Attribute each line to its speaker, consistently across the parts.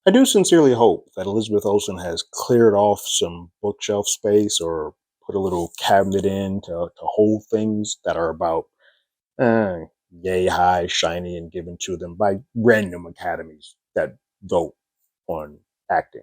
Speaker 1: I do sincerely hope that Elizabeth Olsen has cleared off some bookshelf space or put a little cabinet in to hold things that are about uh, yay high, shiny, and given to them by random academies that vote on acting.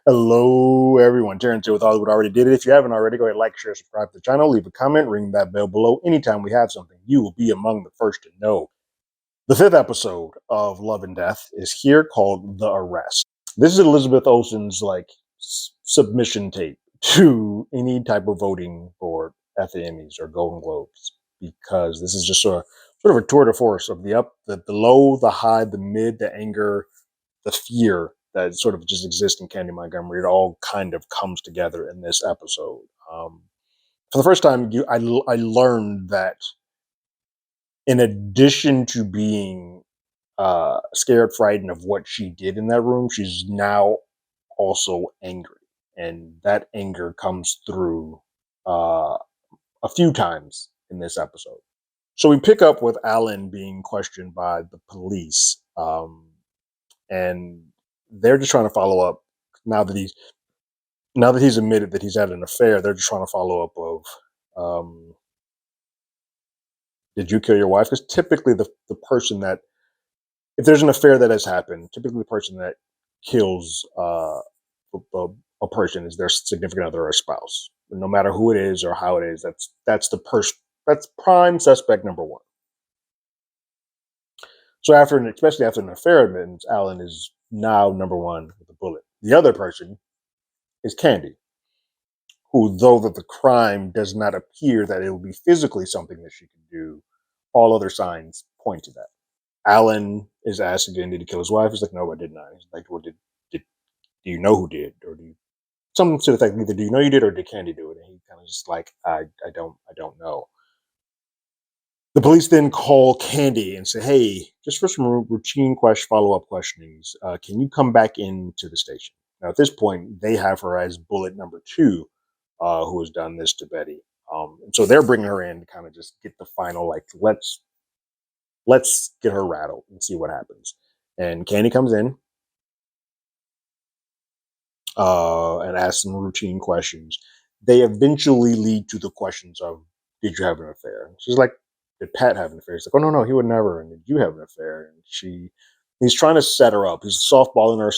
Speaker 1: Hello, everyone. Terrence here with Hollywood Already Did It. If you haven't already, go ahead, like, share, subscribe to the channel, leave a comment, ring that bell below. Anytime we have something, you will be among the first to know. The fifth episode of Love and Death is here, called The Arrest. This is Elizabeth Olsen's submission tape to any type of voting board at the Emmys or Golden Globes, because this is just sort of a tour de force of the low, the high, the mid, the anger, the fear that sort of just exists in Candy Montgomery. It all kind of comes together in this episode. For the first time, I learned that in addition to being scared, frightened of what she did in that room, she's now also angry, and that anger comes through a few times in this episode. So we pick up with Alan being questioned by the police, and they're just trying to follow up now that he's admitted that he's had an affair. They're just trying to follow up of did you kill your wife? Because typically the person that, if there's an affair that has happened, typically the person that kills a person is their significant other or spouse. No matter who it is or how it is, that's prime suspect number one. So especially after an affair admittance, Alan is now number one with a bullet. The other person is Candy, who, though that the crime does not appear that it will be physically something that she can do, all other signs point to that. Alan is asked again, did he kill his wife? He's like, no, I did not. He's like, well, do you know who did? Or something to the effect, either do you know you did or did Candy do it? And he kind of just like, I don't know. The police then call Candy and say, hey, just for some routine follow-up questionings, can you come back into the station? Now, at this point, they have her as bullet number two, who has done this to Betty. And so they're bringing her in to kind of just get the final, let's get her rattled and see what happens. And Candy comes in and asks some routine questions. They eventually lead to the questions of, did you have an affair? And she's like, did Pat have an affair? He's like, oh, no, he would never. And did you have an affair? And he's trying to set her up. He's softballing her.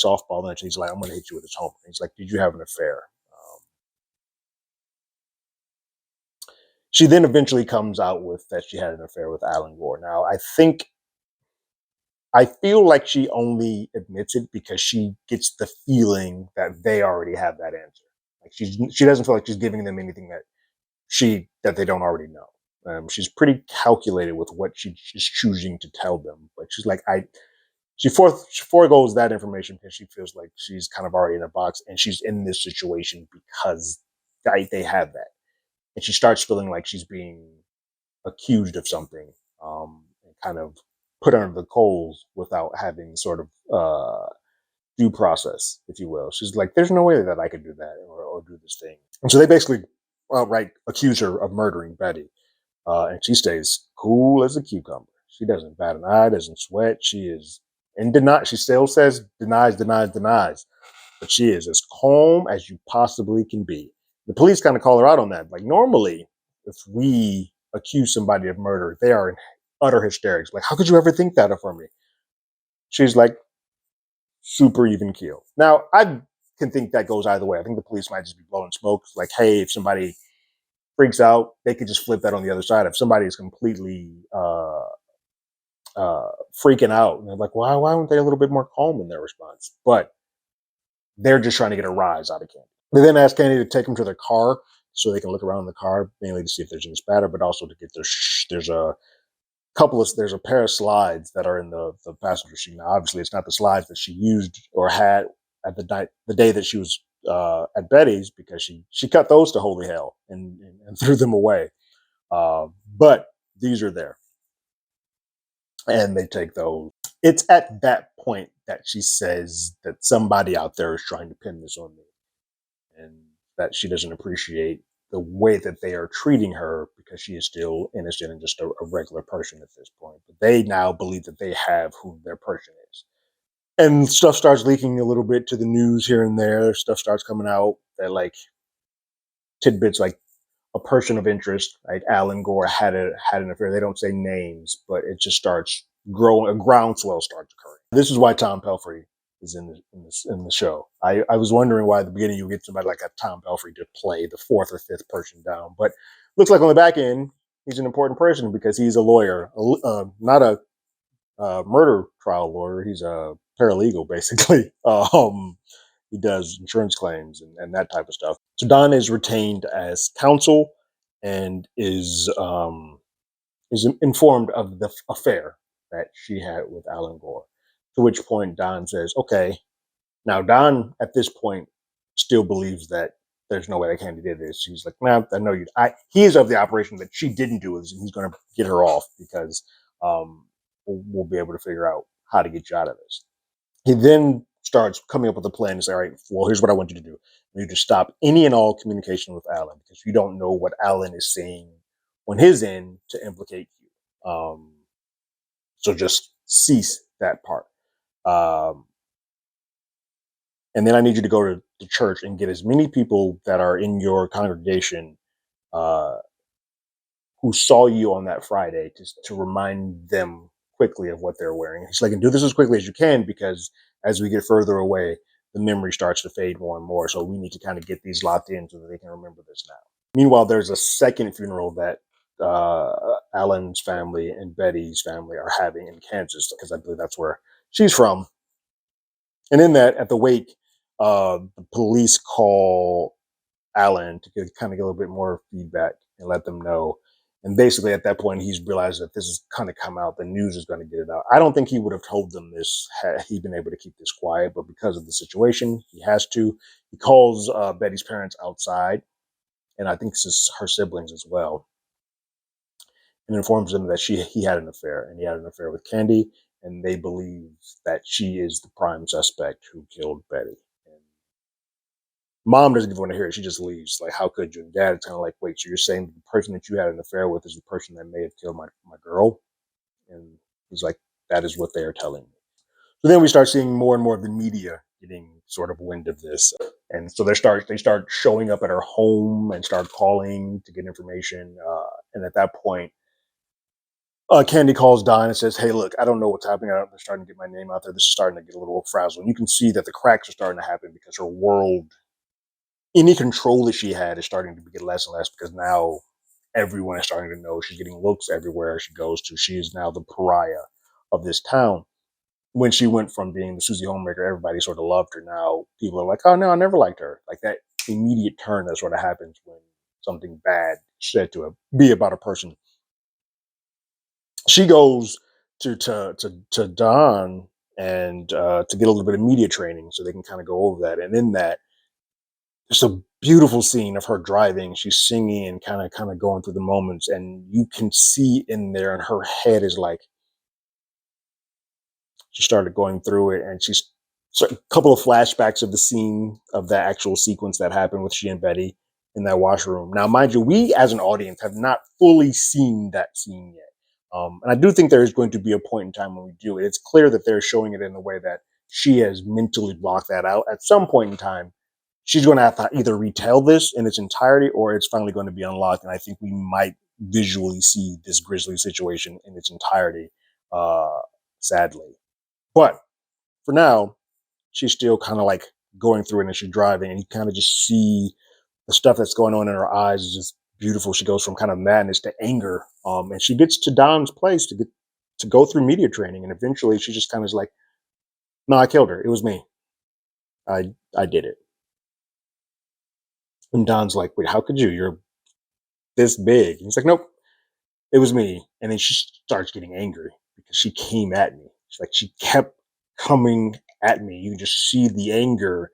Speaker 1: And she's like, I'm going to hit you with this home. And he's like, did you have an affair? She then eventually comes out with that she had an affair with Alan Gore. Now, I feel like she only admits it because she gets the feeling that they already have that answer. Like she doesn't feel like she's giving them anything that they don't already know. She's pretty calculated with what she's choosing to tell them, but she's like, she foregoes that information because she feels like she's kind of already in a box and she's in this situation because they have that, and she starts feeling like she's being accused of something, and kind of put under the coals without having sort of due process, if you will. She's like, there's no way that I could do that or do this thing. And so they basically outright accuse her of murdering Betty. And she stays cool as a cucumber. She doesn't bat an eye, doesn't sweat. She is in denial. She still says denies. But she is as calm as you possibly can be. The police kind of call her out on that. Like, normally, if we accuse somebody of murder, they are in utter hysterics. Like, how could you ever think that of me? She's like, super even keel. Now, I can think that goes either way. I think the police might just be blowing smoke. Like, hey, if somebody freaks out, they could just flip that on the other side. If somebody is completely freaking out, and they're like, why aren't they a little bit more calm in their response? But they're just trying to get a rise out of Candy. They then ask Candy to take them to their car so they can look around the car, mainly to see if there's any spatter, but also to get there's a pair of slides that are in the passenger seat. Now, obviously, it's not the slides that she used or had at the day that she was at Betty's, because she cut those to holy hell and threw them away. But these are there, and they take those. It's at that point that she says that somebody out there is trying to pin this on me, and that she doesn't appreciate the way that they are treating her because she is still innocent and just a regular person at this point. But they now believe that they have who their person is. And stuff starts leaking a little bit to the news here and there. Stuff starts coming out that like tidbits like a person of interest, like Alan Gore had an affair. They don't say names, but it just starts growing. A groundswell starts occurring. This is why Tom Pelphrey is in the show. I was wondering why at the beginning you get somebody like a Tom Pelphrey to play the fourth or fifth person down, but looks like on the back end he's an important person because he's a lawyer, not a murder trial lawyer. He's a paralegal basically. He does insurance claims and that type of stuff. So Don is retained as counsel and is informed of the affair that she had with Alan Gore. To which point Don says, "Okay." Now Don at this point still believes that there's no way that Candy did this. He's like, "Nah, I know you." He is of the operation that she didn't do it, and he's going to get her off because we'll be able to figure out how to get you out of this. He then starts coming up with a plan to say, "All right, well, here's what I want you to do. You need to stop any and all communication with Alan because you don't know what Alan is saying on his end to implicate you. So just cease that part. Um, and then I need you to go to the church and get as many people that are in your congregation uh, who saw you on that Friday to remind them quickly of what they're wearing." He's like, "And do this as quickly as you can because as we get further away, the memory starts to fade more and more. So we need to kind of get these locked in so that they can remember this now." Meanwhile, there's a second funeral that Alan's family and Betty's family are having in Kansas because I believe that's where she's from. And in that, at the wake, the police call Alan to kind of get a little bit more feedback and let them know. And basically, at that point, he's realized that this is kind of come out. The news is going to get it out. I don't think he would have told them this had he been able to keep this quiet, but because of the situation, he has to. He calls Betty's parents outside, and I think this is her siblings as well, and informs them that he had an affair, and he had an affair with Candy, and they believe that she is the prime suspect who killed Betty. And Mom doesn't even want to hear it. She just leaves. Like, how could you? And Dad's kind of like, "Wait, so you're saying the person that you had an affair with is the person that may have killed my girl?" And he's like, "That is what they are telling me." So then we start seeing more and more of the media getting sort of wind of this, and so they start showing up at her home and start calling to get information. And at that point, Candy calls Don and says, "Hey, look, I don't know what's happening. They're starting to get my name out there. This is starting to get a little frazzled." And you can see that the cracks are starting to happen because her world, any control that she had, is starting to get less and less because now everyone is starting to know. She's getting looks everywhere she goes to. She is now the pariah of this town. When she went from being the Susie Homemaker, everybody sort of loved her. Now people are like, "Oh no, I never liked her." Like that immediate turn that sort of happens when something bad said to be about a person. She goes to Don and to get a little bit of media training so they can kind of go over that. And in that, it's a beautiful scene of her driving. She's singing and kind of going through the moments, and you can see in there, and her head is like she started going through it, and she's so a couple of flashbacks of the scene of that actual sequence that happened with she and Betty in that washroom. Now, mind you, we as an audience have not fully seen that scene yet. And I do think there is going to be a point in time when we do it. It's clear that they're showing it in a way that she has mentally blocked that out. At some point in time, she's going to have to either retell this in its entirety or it's finally going to be unlocked. And I think we might visually see this grisly situation in its entirety, uh, sadly. But for now, she's still kind of like going through it and she's driving, and you kind of just see the stuff that's going on in her eyes is just beautiful. She goes from kind of madness to anger, and she gets to Don's place to go through media training, and eventually she just kind of is like, "No, I killed her. It was me. I did it." And Don's like, "Wait, how could you? You're this big." And he's like, "Nope, it was me." And then she starts getting angry because she came at me. She's like, she kept coming at me. You just see the anger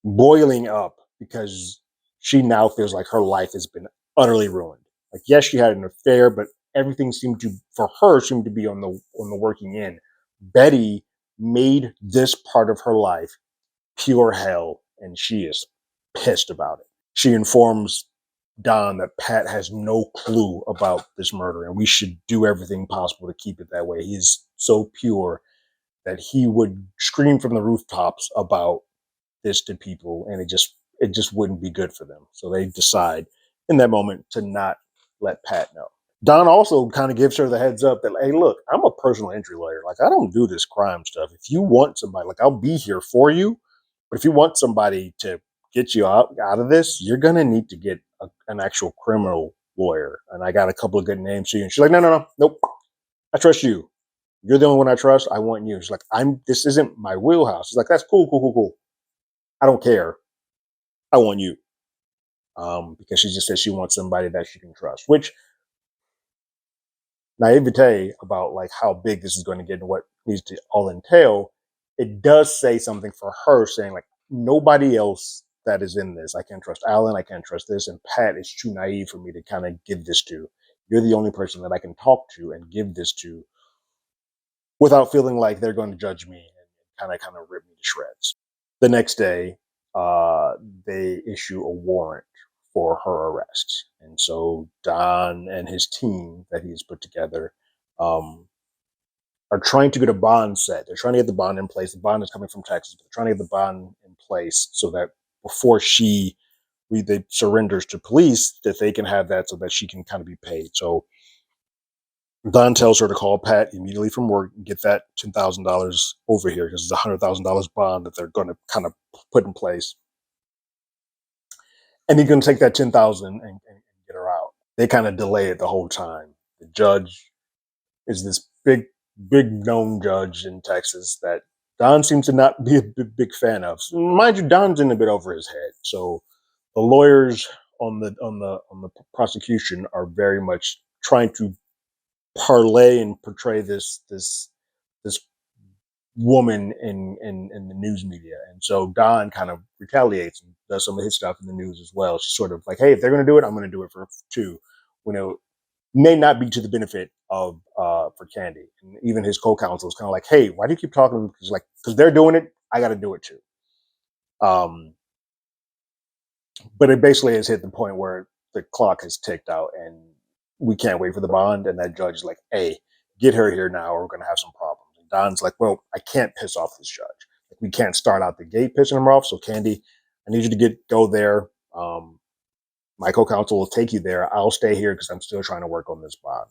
Speaker 1: boiling up because she now feels like her life has been utterly ruined. Like, yes, she had an affair, but everything seemed to, for her, seemed to be on the working end. Betty made this part of her life pure hell, and she is pissed about it. She informs Don that Pat has no clue about this murder and we should do everything possible to keep it that way. He is so pure that he would scream from the rooftops about this to people, and it just wouldn't be good for them. So they decide in that moment to not let Pat know. Don also kind of gives her the heads up that, hey, look, I'm a personal injury lawyer. Like, I don't do this crime stuff. If you want somebody, like, I'll be here for you. But if you want somebody to get you out of this, you're going to need to get an actual criminal lawyer. And I got a couple of good names for you. And she's like, no, nope. I trust you. You're the only one I trust. I want you. She's like, this isn't my wheelhouse. She's like, that's cool. I don't care. I want you. Because she just says she wants somebody that she can trust, which naivete about like how big this is going to get and what needs to all entail, it does say something for her saying like nobody else that is in this. I can't trust Alan. I can't trust this. And Pat is too naive for me to kind of give this to. You're the only person that I can talk to and give this to without feeling like they're going to judge me and kind of rip me to shreds. The next day, they issue a warrant for her arrest. And so Don and his team that he's put together are trying to get a bond set. They're trying to get the bond in place. The bond is coming from Texas, but they're trying to get the bond in place so that before they surrenders to police, that they can have that so that she can kind of be paid. So Don tells her to call Pat immediately from work and get that $10,000 over here because it's a $100,000 bond that they're going to kind of put in place. And he's going to take that 10,000 and get her out. They kind of delay it the whole time. The judge is this big known judge in Texas that Don seems to not be a big fan of. Mind you, Don's in a bit over his head. So the lawyers on the prosecution are very much trying to parlay and portray this woman in the news media. And so Don kind of retaliates and does some of his stuff in the news as well. She's sort of like, hey, if they're going to do it, I'm going to do it for two. You know, may not be to the benefit of for Candy. And even his co-counsel is kind of like, hey, why do you keep talking? Because they're doing it, I got to do it too. But it basically has hit the point where the clock has ticked out and we can't wait for the bond. And that judge is like, hey, get her here now or we're going to have some problems. And Don's like, well, I can't piss off this judge. Like, we can't start out the gate pissing him off. So Candy, I need you to go there. My co-counsel will take you there. I'll stay here because I'm still trying to work on this bond.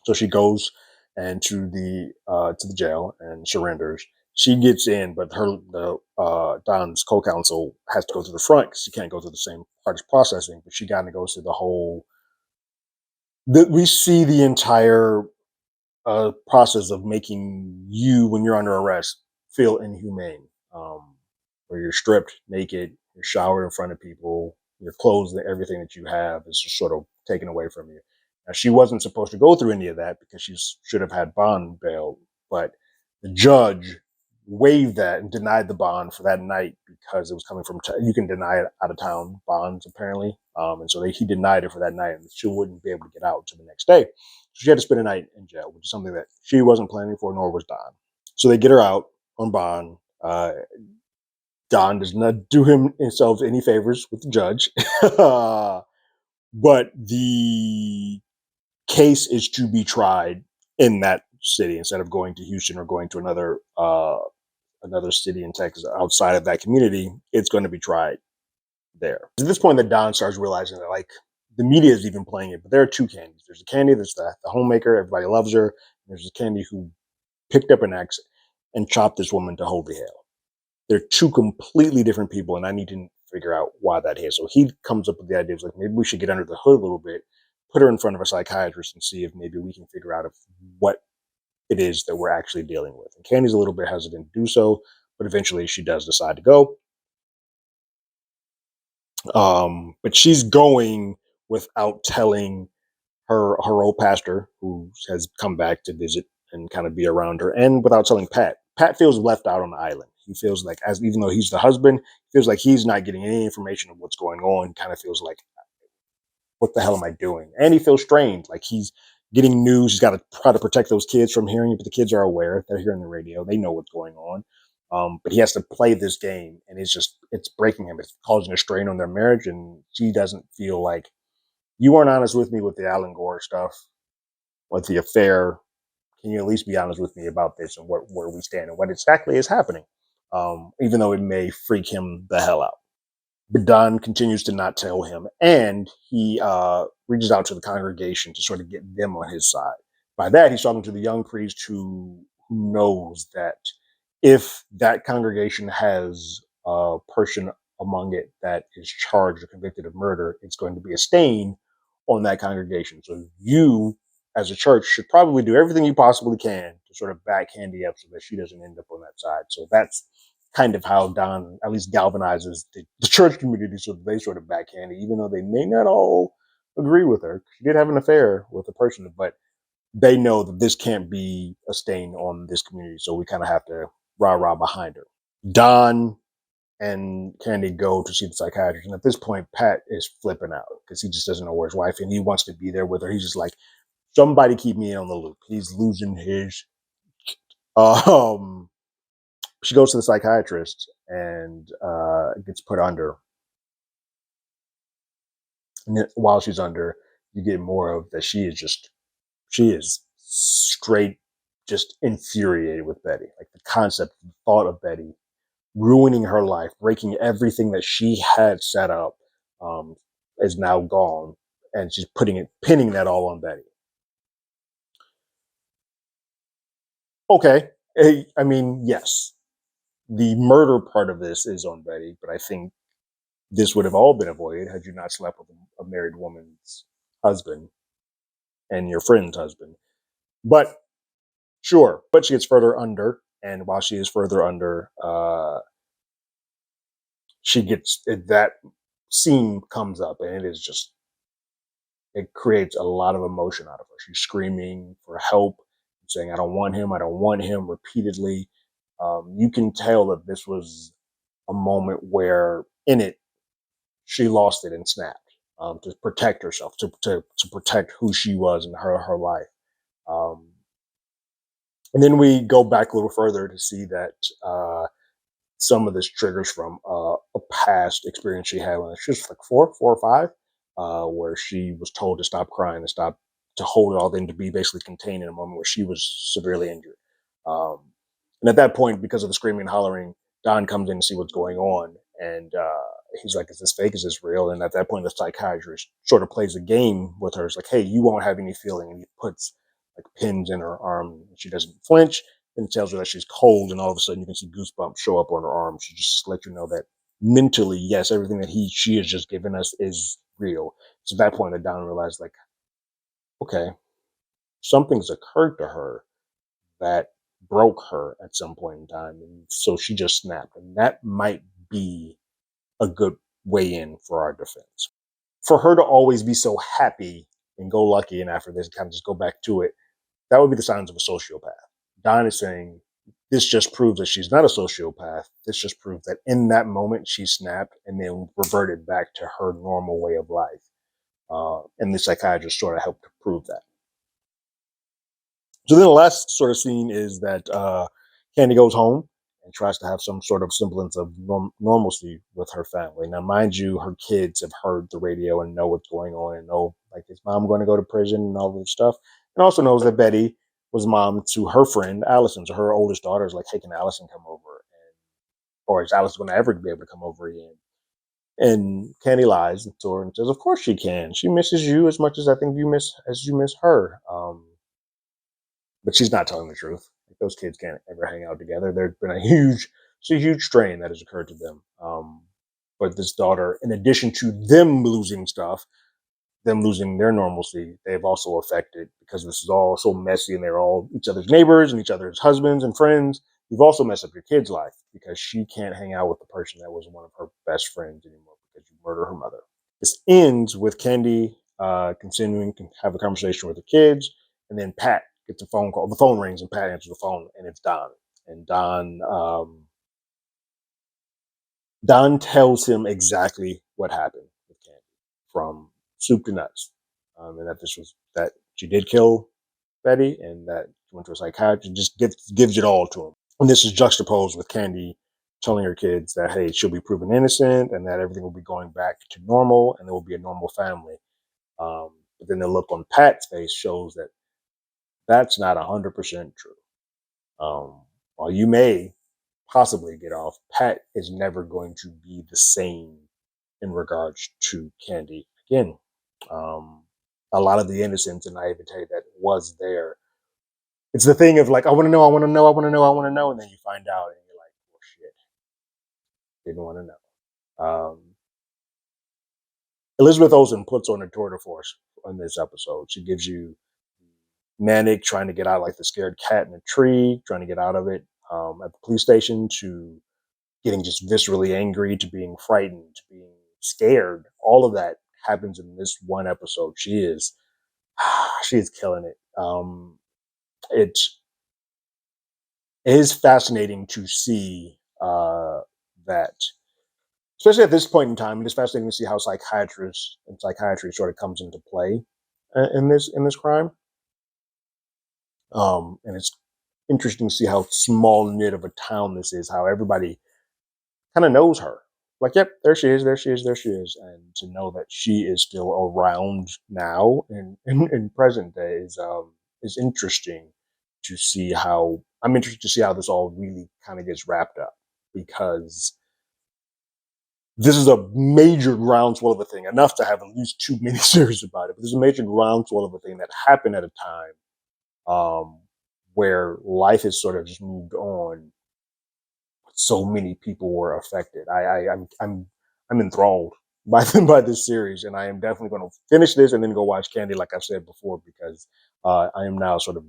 Speaker 1: So she goes and to the jail and surrenders. She gets in, but Don's co-counsel has to go to the front because she can't go through the same part as processing. But she kind of goes through the whole. We see the entire process of making you, when you're under arrest, feel inhumane. Where you're stripped naked, you're showered in front of people, your clothes, everything that you have is just sort of taken away from you. Now, she wasn't supposed to go through any of that because she should have had bond bail, but the judge waived that and denied the bond for that night because it was coming from, you can deny it out of town bonds apparently. And so he denied it for that night and she wouldn't be able to get out until the next day. So she had to spend a night in jail, which is something that she wasn't planning for, nor was Don. So they get her out on bond. Don does not do himself any favors with the judge, but the case is to be tried in that city instead of going to Houston or going to another city in Texas outside of that community. It's going to be tried there. At this point, that Don starts realizing that like the media is even playing it, but there are two Candys. There's a Candy that's the homemaker, everybody loves her. And there's a Candy who picked up an axe and chopped this woman to holy hell. They're two completely different people, and I need to figure out why that is. So he comes up with the idea of like, maybe we should get under the hood a little bit, put her in front of a psychiatrist and see if maybe we can figure out what it is that we're actually dealing with. And Candy's a little bit hesitant to do so, but eventually she does decide to go. But she's going without telling her old pastor, who has come back to visit and kind of be around her, and without telling Pat. Pat feels left out on the island. He feels like, even though he's the husband, he feels like he's not getting any information of what's going on. He kind of feels like, what the hell am I doing? And he feels strained, like he's getting news. He's got to try to protect those kids from hearing it, but the kids are aware. They're hearing the radio. They know what's going on. But he has to play this game, and it's breaking him. It's causing a strain on their marriage, and she doesn't feel like you weren't honest with me with the Alan Gore stuff, with the affair. Can you at least be honest with me about this and where we stand and what exactly is happening? Even though it may freak him the hell out. But Don continues to not tell him, and he reaches out to the congregation to sort of get them on his side. By that, he's talking to the young priest who knows that if that congregation has a person among it that is charged or convicted of murder, it's going to be a stain on that congregation. So you, as a church, should probably do everything you possibly can to sort of back Candy up so that she doesn't end up on that side. So that's kind of how Don at least galvanizes the church community so that they sort of back Candy, even though they may not all agree with her. She did have an affair with a person, but they know that this can't be a stain on this community. So we kind of have to rah-rah behind her. Don and Candy go to see the psychiatrist. And at this point, Pat is flipping out because he just doesn't know where his wife is, and he wants to be there with her. He's just like, somebody keep me in on the loop. He's losing his. She goes to the psychiatrist and gets put under. And then while she's under, you get more of that. She is straight just infuriated with Betty. Like the concept, the thought of Betty ruining her life, breaking everything that she had set up, is now gone, and she's pinning that all on Betty. Okay, I mean, yes, the murder part of this is on Betty, but I think this would have all been avoided had you not slept with a married woman's husband and your friend's husband. But sure, but she gets further under, and while she is further under, she gets that scene comes up, and it is just it creates a lot of emotion out of her. She's screaming for help, saying, I don't want him repeatedly. You can tell that this was a moment where in it, she lost it and snapped to protect herself, to protect who she was and her life. Um, and then we go back a little further to see that some of this triggers from a past experience she had when she was like four or five, where she was told to stop crying, to hold it all in, to be basically contained in a moment where she was severely injured. Um, and at that point, because of the screaming and hollering, Don comes in to see what's going on, and he's like, "Is this fake? Is this real?" And at that point, the psychiatrist sort of plays a game with her. It's like, "Hey, you won't have any feeling," and he puts like pins in her arm. And she doesn't flinch, and tells her that she's cold, and all of a sudden you can see goosebumps show up on her arm. She just let you know that mentally, yes, everything that she has just given us is real. So at that point, that Don realized, like, okay, something's occurred to her that broke her at some point in time, and so she just snapped, and that might be a good way in for our defense. For her to always be so happy and go lucky, and after this, kind of just go back to it, that would be the signs of a sociopath. Don is saying this just proves that she's not a sociopath. This just proves that in that moment she snapped and then reverted back to her normal way of life. And the psychiatrist sort of helped to prove that. So then the last sort of scene is that Candy goes home and tries to have some sort of semblance of normalcy with her family. Now, mind you, her kids have heard the radio and know what's going on and know, like, is mom going to go to prison and all this stuff? And also knows that Betty was mom to her friend Allison. So her oldest daughter is like, hey, can Allison come over? Or is Allison going to ever be able to come over again? And Candy lies to her and says, of course she can. She misses you as much as I think you miss her. But she's not telling the truth. Like, those kids can't ever hang out together. There's been it's a huge strain that has occurred to them. But this daughter, in addition to them losing stuff, them losing their normalcy, they've also affected, because this is all so messy and they're all each other's neighbors and each other's husbands and friends. You've also messed up your kid's life because she can't hang out with the person that was one of her best friends anymore because you murdered her mother. This ends with Candy continuing to have a conversation with the kids, and then Pat gets a phone call. The phone rings, and Pat answers the phone, and it's Don. And Don tells him exactly what happened with Candy, from soup to nuts, and that she did kill Betty, and that she went to a psychiatrist. Just gives it all to him. And this is juxtaposed with Candy telling her kids that, hey, she'll be proven innocent and that everything will be going back to normal and there will be a normal family. But then the look on Pat's face shows that that's not 100% true. While you may possibly get off, Pat is never going to be the same in regards to Candy again. Um, a lot of the innocence and naivete that was there. It's the thing of like, I want to know, I want to know, I want to know, I want to know, and then you find out and you're like, oh shit, didn't want to know. Elizabeth Olsen puts on a tour de force on this episode. She gives you manic trying to get out, like the scared cat in a tree, trying to get out of it at the police station, to getting just viscerally angry, to being frightened, to being scared. All of that happens in this one episode. She is killing it. It is fascinating to see that, especially at this point in time. It is fascinating to see how psychiatrists and psychiatry sort of comes into play in this crime. And it's interesting to see how small knit of a town this is. How everybody kind of knows her. Like, yep, there she is, there she is, there she is. And to know that she is still around now in present day is interesting to see how. I'm interested to see how this all really kind of gets wrapped up, because this is a major groundswell of a thing, enough to have at least 2 miniseries about it. But there's a major groundswell of a thing that happened at a time where life has sort of just moved on. So many people were affected. I'm enthralled by by this series, and I am definitely going to finish this and then go watch Candy, like I've said before, because I am now sort of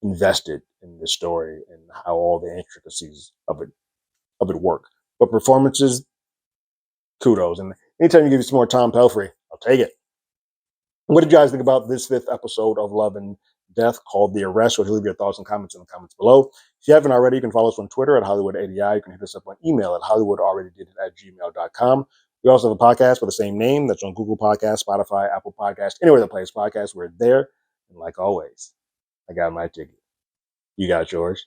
Speaker 1: invested in this story and how all the intricacies of it work. But performances, kudos. And anytime you give me some more Tom Pelphrey, I'll take it. What did you guys think about this 5th episode of Love and Death, called The Arrest? Or leave your thoughts and comments in the comments below. If you haven't already, you can follow us on Twitter at HollywoodADI. You can hit us up on email at HollywoodAlreadyDidIt@gmail.com. We also have a podcast with the same name that's on Google Podcasts, Spotify, Apple Podcasts, anywhere that plays podcasts. We're there. And like always, I got my ticket. You got yours.